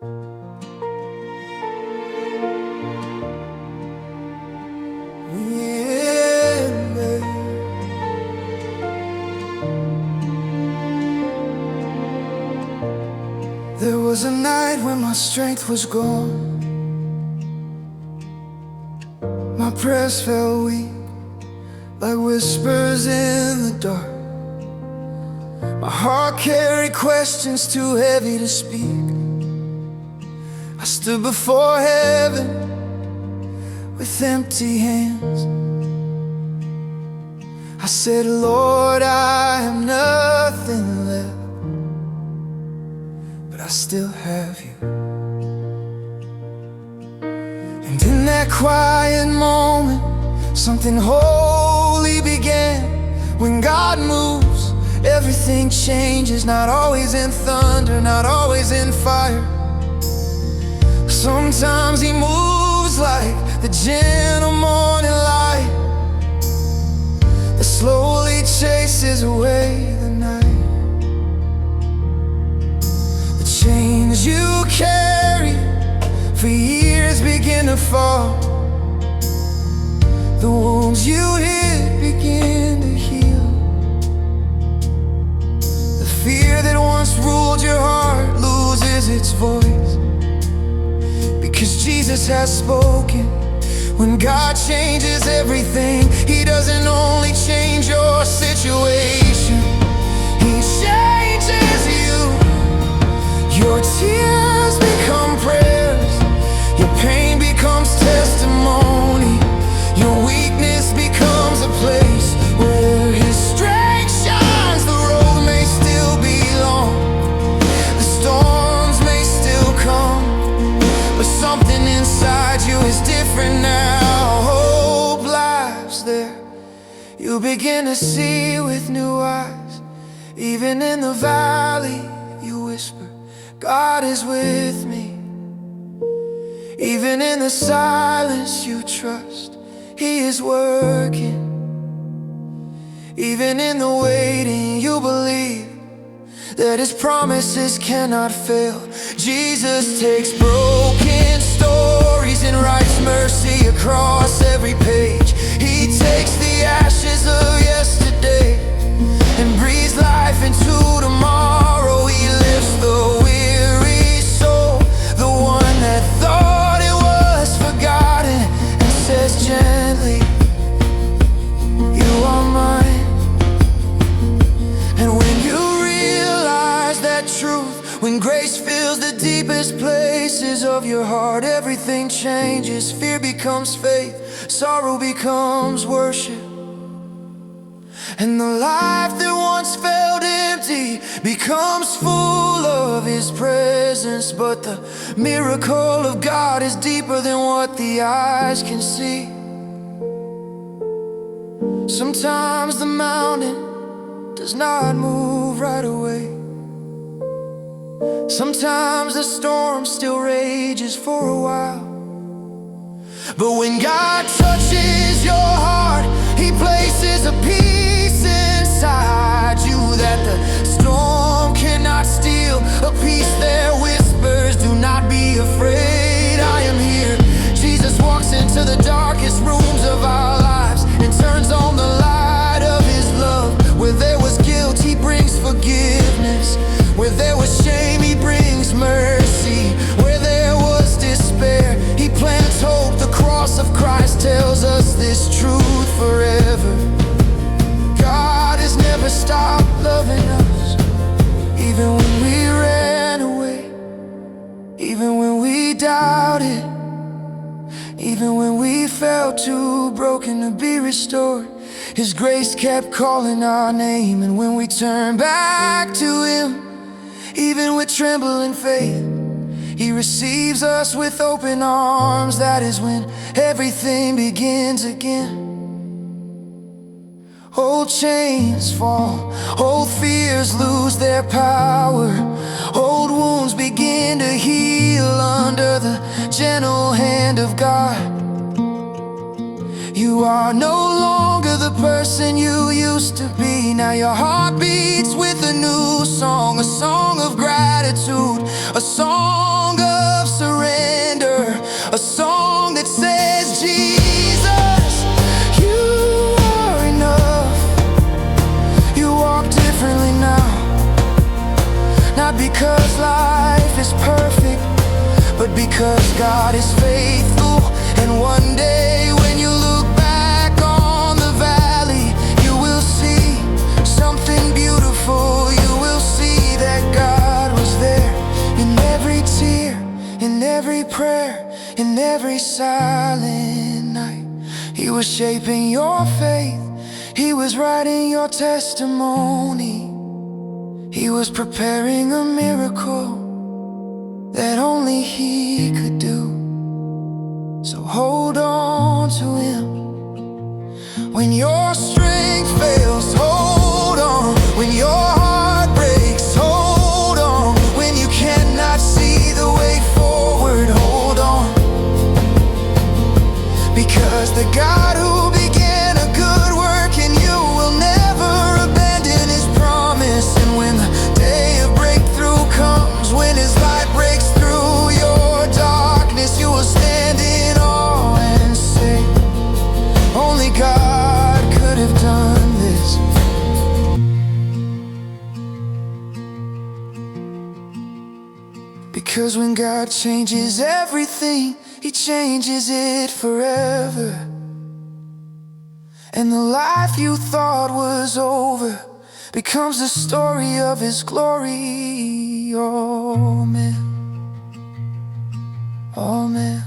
There was a night when my strength was gone. My prayers fell weak, like whispers in the dark. My heart carried questions too heavy to speak. I stood before heaven with empty hands. I said, Lord, I have nothing left, but I still have you. And in that quiet moment, something holy began. When God moves, everything changes. Not always in thunder, not always in fire. Sometimes He moves like the gentle morning light that slowly chases away the night. The chains you carry for years begin to fall. The wounds you hid begin to heal. The fear that once ruled your heart loses its voice, because Jesus has spoken. When God changes everything, He doesn't only change your situation, He changes you. Your tears become prayers, your pain becomes testimony, your weakness becomes a place where His strength shines. The road may still be long, the storms may still come, but something inside you is different now. Hope lies there. You begin to see with new eyes. Even in the valley, you whisper, God is with me. Even in the silence, you trust He is working. Even in the waiting, you believe that His promises cannot fail. Jesus takes broken stories and writes mercy across every page. He takes the ashes of yesterday and breathes life into tomorrow. He lifts the weary soul, the one that thought it was forgotten, and says gently, you are mine. And when you realize that truth, when grace fills the deepest places of your heart, everything changes. Fear becomes faith, sorrow becomes worship, and the life that once felt empty becomes full of His presence. But the miracle of God is deeper than what the eyes can see. Sometimes the mountain does not move right away. Sometimes the storm still rages for a while. But when God touches your heart, He places a peace inside you that the storm cannot steal. A peace that whispers, do not be afraid, I am here. Jesus walks into the darkest rooms of our lives and turns on the light of His love. Where there was guilt, He brings forgiveness. Where there was shame, He brings mercy. Where there was despair, He plants hope. The cross of Christ tells us this truth forever. God has never stopped loving us, even when we ran away, even when we doubted, even when we felt too broken to be restored. His grace kept calling our name, and when we turned back to Him, even with trembling faith, He receives us with open arms. That is when everything begins again. Old chains fall, old fears lose their power, old wounds begin to heal under the gentle hand of God. You are no longer the person you used to be. Now your heart beats with a new song, a song of gratitude, a song of because life is perfect, but because God is faithful. And one day when you look back on the valley, you will see something beautiful. You will see that God was there in every tear, in every prayer, in every silent night. He was shaping your faith, He was writing your testimony. He was preparing a miracle that only He could do. So hold on to Him when your strength fails. Hold on when your heart breaks. Hold on when you cannot see the way forward. Hold on, because the God who began a good work in you will never abandon His promise. And when the day of breakthrough comes, when His light breaks through your darkness, you will stand in awe and say, only God could have done this. Because when God changes everything, He changes it forever. And the life you thought was over becomes the story of His glory. Amen. Amen.